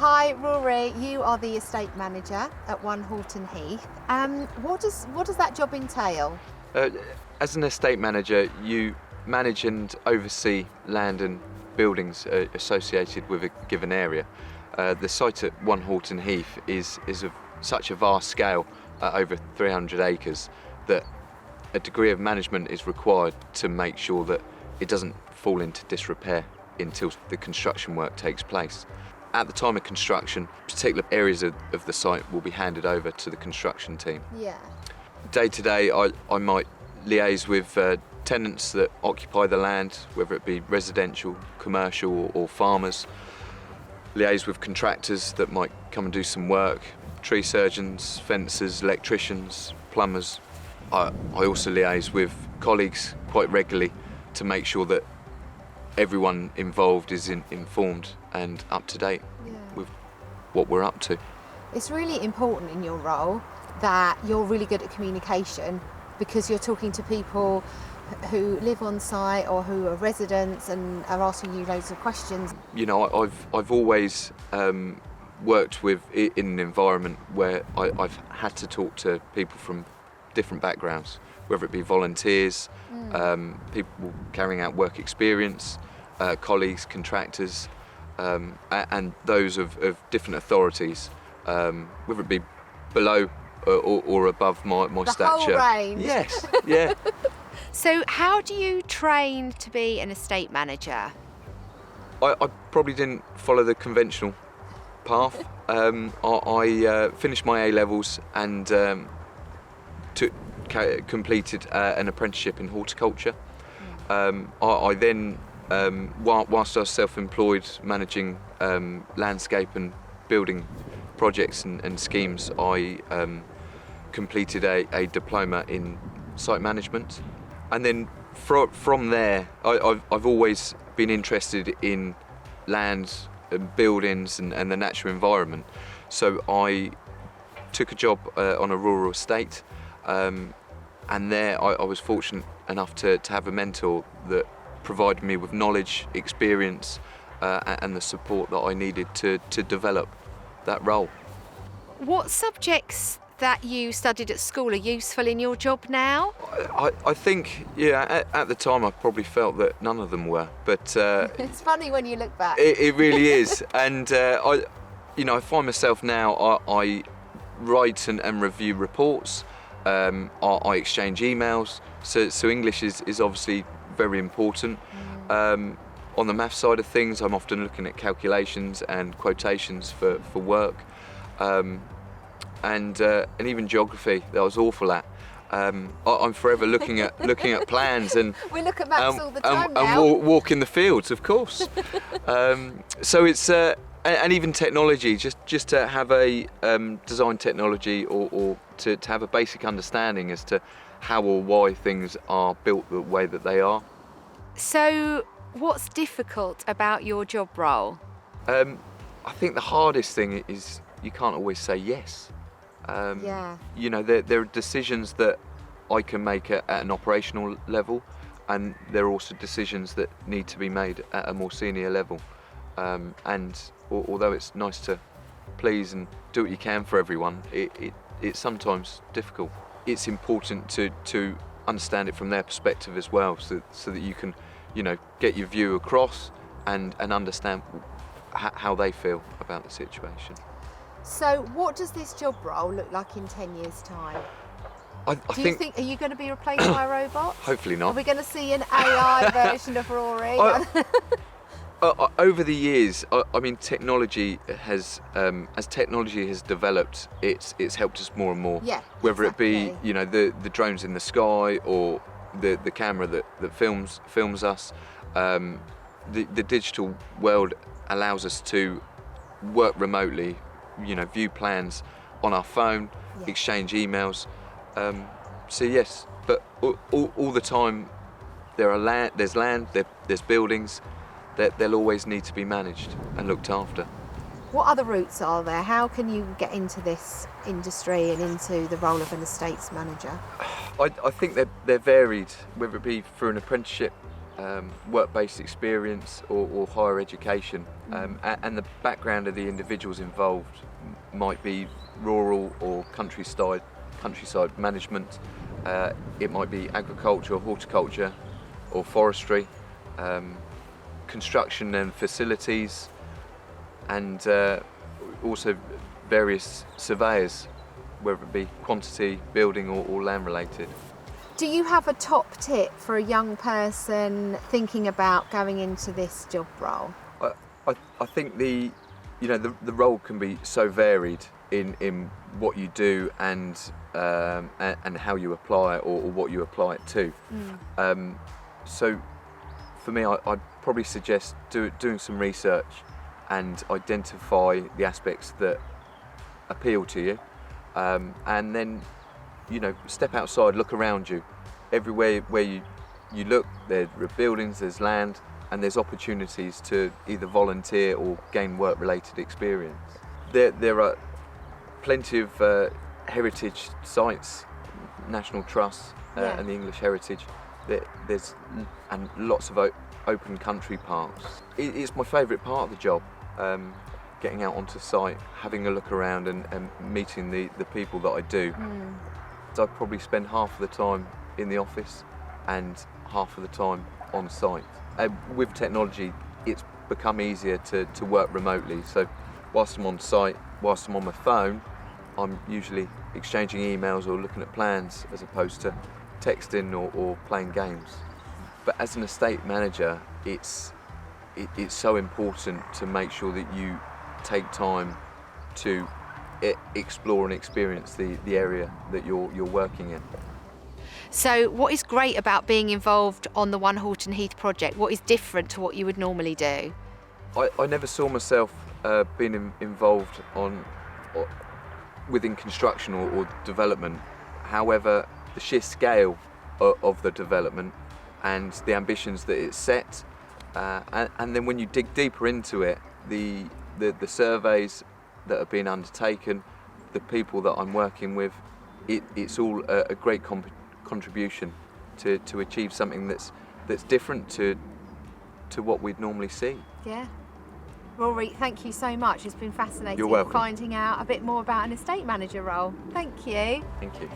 Hi Rory, you are the estate manager at Horton Heath. What does that job entail? As an estate manager, you manage and oversee land and buildings associated with a given area. The site at Horton Heath is of such a vast scale, over 300 acres, that a degree of management is required to make sure that it doesn't fall into disrepair until the construction work takes place. At the time of construction, particular areas of the site will be handed over to the construction team. Yeah. Day to day, I might liaise with tenants that occupy the land, whether it be residential, commercial or farmers. Liaise with contractors that might come and do some work, tree surgeons, fencers, electricians, plumbers. I also liaise with colleagues quite regularly to make sure that everyone involved is informed and up to date with what we're up to. It's really important in your role that you're really good at communication, because you're talking to people who live on site or who are residents and are asking you loads of questions. You know, I've always worked in an environment where I've had to talk to people from different backgrounds, whether it be volunteers, people carrying out work experience, colleagues, contractors, and those of different authorities, whether it be below or above my stature. The whole range. Yes, yeah. So how do you train to be an estate manager? I probably didn't follow the conventional path. I finished my A-levels and completed an apprenticeship in horticulture. I then, whilst I was self-employed managing landscape and building projects and schemes, I completed a diploma in site management. And then from there, I've always been interested in land and buildings and the natural environment. So I took a job on a rural estate, and there I was fortunate enough to have a mentor that provided me with knowledge, experience, and the support that I needed to develop that role. What subjects that you studied at school are useful in your job now? I think, at the time I probably felt that none of them were, but it's funny when you look back. It really is, and I find myself now, I write and review reports, I exchange emails, so English is obviously very important. On the math side of things, I'm often looking at calculations and quotations for work. And even geography, that I was awful at. I'm forever looking at plans and we look at maps all the time now. And walk in the fields, of course. So it's and even technology, just to have a design technology or to have a basic understanding as to how or why things are built the way that they are. So what's difficult about your job role? I think the hardest thing is you can't always say yes. You know, there are decisions that I can make at an operational level, and there are also decisions that need to be made at a more senior level. And although it's nice to please and do what you can for everyone, it's sometimes difficult. It's important to understand it from their perspective as well, so that you can, get your view across and understand how they feel about the situation. So what does this job role look like in 10 years' time? Do you think, are you going to be replaced by a robot? Hopefully not. Are we going to see an AI version of Rory? Over the years, I mean, technology has, as technology has developed, it's helped us more and more. Yeah, whether exactly. it be, the drones in the sky or the camera that films us. The digital world allows us to work remotely, view plans on our phone, exchange emails. So yes, but all the time there's land, there's buildings that they'll always need to be managed and looked after. What other routes are there? How can you get into this industry and into the role of an estates manager? I think they're varied, whether it be through an apprenticeship work-based experience or higher education, and the background of the individuals involved might be rural or countryside management. It might be agriculture or horticulture or forestry, construction and facilities, and also various surveyors, whether it be quantity, building or land related. Do you have a top tip for a young person thinking about going into this job role? I think the role can be so varied in what you do and how you apply it or what you apply it to. So for me, I'd probably suggest doing some research and identify the aspects that appeal to you, and then step outside, look around you. Everywhere where you look, there are buildings, there's land, and there's opportunities to either volunteer or gain work-related experience. There are plenty of heritage sites, national trusts, and the English heritage. There's and lots of open country parks. It's my favourite part of the job, getting out onto site, having a look around and meeting the people that I do. So I probably spend half of the time in the office and half of the time on site. With technology, it's become easier to work remotely. So whilst I'm on site, whilst I'm on my phone, I'm usually exchanging emails or looking at plans as opposed to texting or playing games. But as an estate manager, it's so important to make sure that you take time to explore and experience the area that you're working in. So what is great about being involved on the One Horton Heath project? What is different to what you would normally do? I never saw myself being involved within construction or development. However, the sheer scale of the development and the ambitions that it set, and then when you dig deeper into it, the surveys that are being undertaken, the people that I'm working with, it's all a great contribution to achieve something that's different to what we'd normally see. Yeah. Rory, thank you so much. It's been fascinating. You're welcome. Finding out a bit more about an estate manager role. Thank you. Thank you.